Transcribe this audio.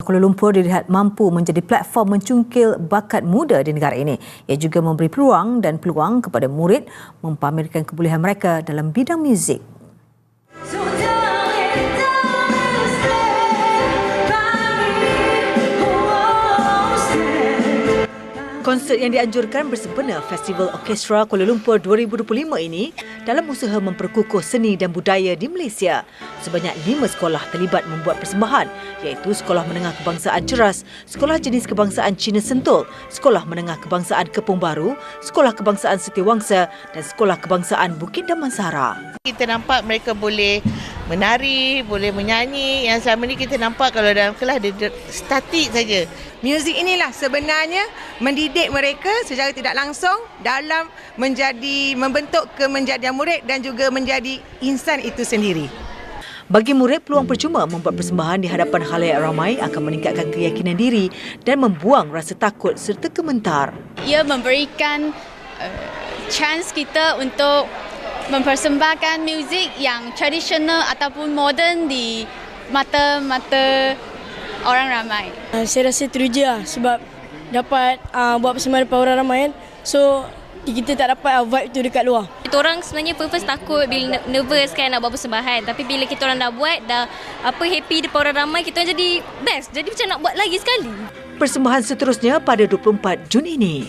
Kuala Lumpur dilihat mampu menjadi platform mencungkil bakat muda di negara ini. Ia juga memberi peluang kepada murid mempamerkan kebolehan mereka dalam bidang muzik. Konsert yang dianjurkan bersempena Festival Orkestra Kuala Lumpur 2025 ini dalam usaha memperkukuh seni dan budaya di Malaysia. Sebanyak 5 sekolah terlibat membuat persembahan, iaitu Sekolah Menengah Kebangsaan Ceras, Sekolah Jenis Kebangsaan Cina Sentul, Sekolah Menengah Kebangsaan Kepong Baru, Sekolah Kebangsaan Setiawangsa dan Sekolah Kebangsaan Bukit Damansara. Kita nampak mereka boleh menari, boleh menyanyi. Yang selama ini kita nampak kalau dalam kelas dia statik saja. Muzik inilah sebenarnya mendidik mereka secara tidak langsung dalam membentuk kemenjadian murid dan juga menjadi insan itu sendiri. Bagi murid, peluang percuma membuat persembahan di hadapan khalayak ramai akan meningkatkan keyakinan diri dan membuang rasa takut serta gementar. Ia memberikan chance kita untuk mempersembahkan muzik yang tradisional ataupun moden di mata orang ramai. Saya rasa teruja sebab dapat buat persembahan depan orang ramai kan. So kita tak dapat vibe tu dekat luar. Kita orang sebenarnya first takut bila nervous kan nak buat persembahan, tapi bila kita orang dah buat happy depan orang ramai, kita orang jadi best. Jadi macam nak buat lagi sekali. Persembahan seterusnya pada 24 Jun ini.